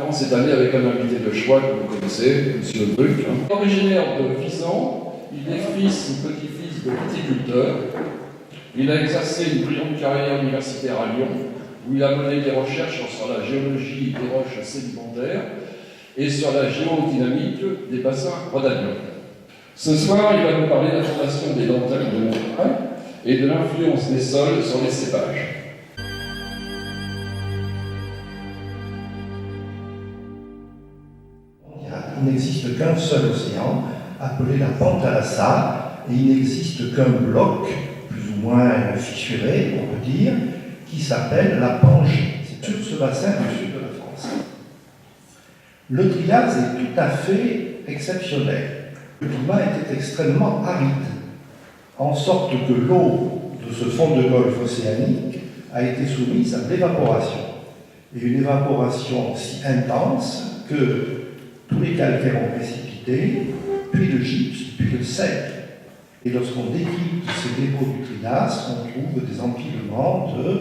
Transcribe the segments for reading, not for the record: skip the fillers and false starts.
conférence cette année avec un invité de choix que vous connaissez, M. Bruck. Originaire de Visan, il est fils ou petit-fils de viticulteur. Il a exercé une brillante carrière universitaire à Lyon, où il a mené des recherches sur la géologie des roches sédimentaires et sur la géodynamique des bassins rhodaniens. Ce soir, il va nous parler de la formation des dentelles de Montréal et de l'influence des sols sur les cépages. Il n'existe qu'un seul océan, appelé la Pantalassa, et il n'existe qu'un bloc, plus ou moins fissuré, on peut dire, qui s'appelle la Pangée. C'est sur ce bassin du sud de la France. Le Trias est tout à fait exceptionnel. Le climat était extrêmement aride, en sorte que l'eau de ce fond de golfe océanique a été soumise à l'évaporation. Et une évaporation si intense que tous les calcaires ont précipité, puis le gypse, puis le sel. Et lorsqu'on décrypte ces dépôts du Trias, on trouve des empilements de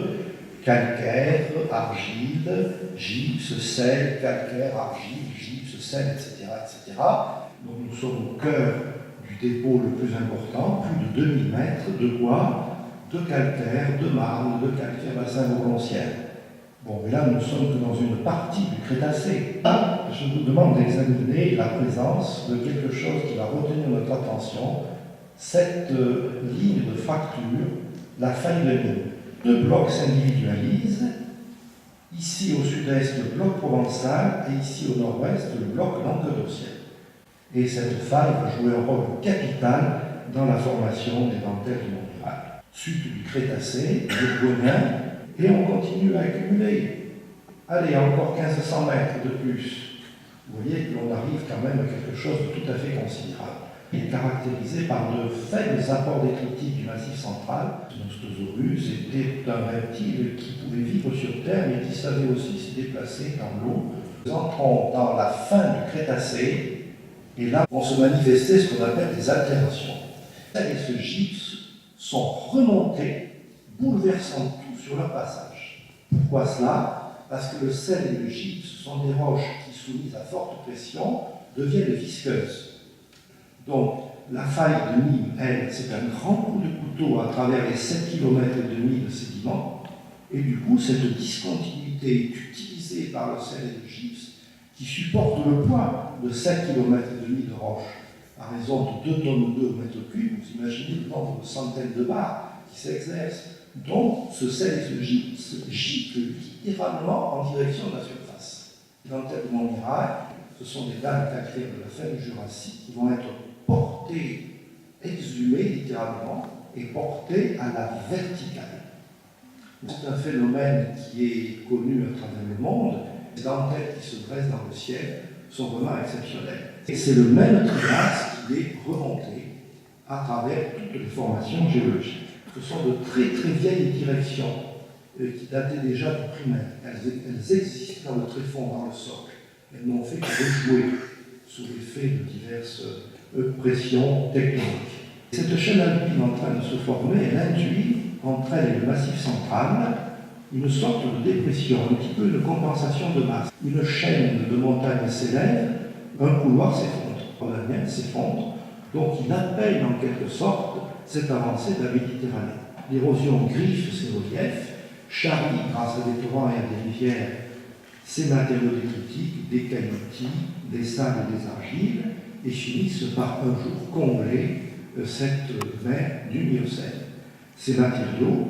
calcaire, argile, gypse, sel, calcaire, argile, gypse, sel, etc., etc. Donc nous sommes au cœur du dépôt le plus important, plus de 2000 mètres de bois, de calcaire, de marne, de calcaire bassin vauclonsien. Bon, mais là, nous ne sommes que dans une partie du Crétacé. Là, je vous demande d'examiner la présence de quelque chose qui va retenir notre attention, cette ligne de fracture, la faille de mine. Deux blocs s'individualisent. Ici, au sud-est, le bloc provençal, et ici, au nord-ouest, le bloc languedocien. Et cette faille va jouer un rôle capital dans la formation des dentelles du Montréal. Sud du Crétacé, le Bonin, et on continue à accumuler. Allez, encore 1500 mètres de plus. Vous voyez que l'on arrive quand même à quelque chose de tout à fait considérable. Il est caractérisé par de faibles apports détritiques du massif central. Le Nostosaurus était un reptile qui pouvait vivre sur Terre, mais qui savait aussi se déplacer dans l'eau. Nous entrons dans la fin du Crétacé, et là, vont se manifester ce qu'on appelle des altérations. Et ce gypse sont remontés, bouleversant tout sur leur passage. Pourquoi cela? Parce que le sel et le gypse sont des roches qui, soumises à forte pression, deviennent visqueuses. Donc, la faille de Nîmes, elle, c'est un grand coup de couteau à travers les 7,5 km de sédiments, et du coup, cette discontinuité est utilisée par le sel et le gypse, qui supportent le poids de 7,5 km de roche, à raison de 2 tonnes au mètre cube. Vous imaginez le nombre de centaines de barres qui s'exercent. Donc, ce sel et ce gypse giclent littéralement en direction de la surface. Les dentelles de Montmirail, ce sont des dalles calcaires de la fin du Jurassique qui vont être portées, exhumées littéralement, et portées à la verticale. C'est un phénomène qui est connu à travers le monde. Les dentelles qui se dressent dans le ciel sont vraiment exceptionnelles. Et c'est le même Trias qui est remonté à travers toutes les formations géologiques. Ce sont de très très vieilles directions qui dataient déjà du primaire. Elles existent dans le tréfonds, dans le socle. Elles n'ont fait que rejouer sous l'effet de diverses pressions tectoniques. Cette chaîne alpine en train de se former, elle induit entre elle et le massif central une sorte de dépression, un petit peu de compensation de masse. Une chaîne de montagnes s'élève, un couloir s'effondre, la mienne s'effondre, donc il appelle en quelque sorte cette avancée de la Méditerranée. L'érosion griffe ces reliefs, charrie grâce à des torrents et à des rivières ces matériaux détritiques, des cailloutis, des sables et des argiles, et finissent par un jour combler cette mer du Miocène. Ces matériaux,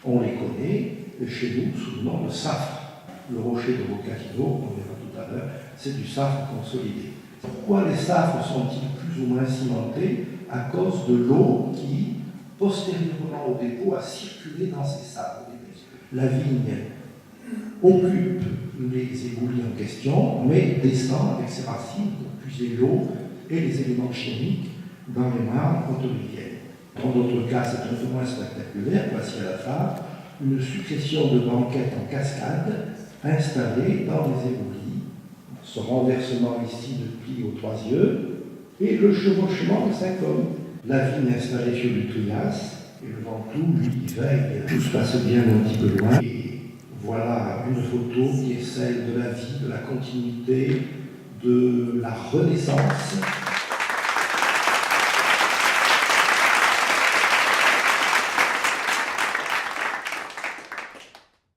on les connaît chez nous sous le nom de safre. Le rocher de Bocattino, on verra tout à l'heure, c'est du safre consolidé. Pourquoi les safres sont-ils plus ou moins cimentés? À cause de l'eau qui, postérieurement au dépôt, a circulé dans ces sables. La vigne occupe les éboulis en question, mais descend avec ses racines pour puiser l'eau et les éléments chimiques dans les mares haute-rivières. Dans d'autres cas, c'est un peu moins spectaculaire, voici à la fin, une succession de banquettes en cascade installées dans les éboulis. Ce renversement ici de plis aux 3 yeux, et le chevauchement de 5 hommes. La vigne installée sur du Trias, et le Ventoux, lui, il veille, tout se passe bien un petit peu loin, et Voilà une photo qui est celle de la vie, de la continuité, de la renaissance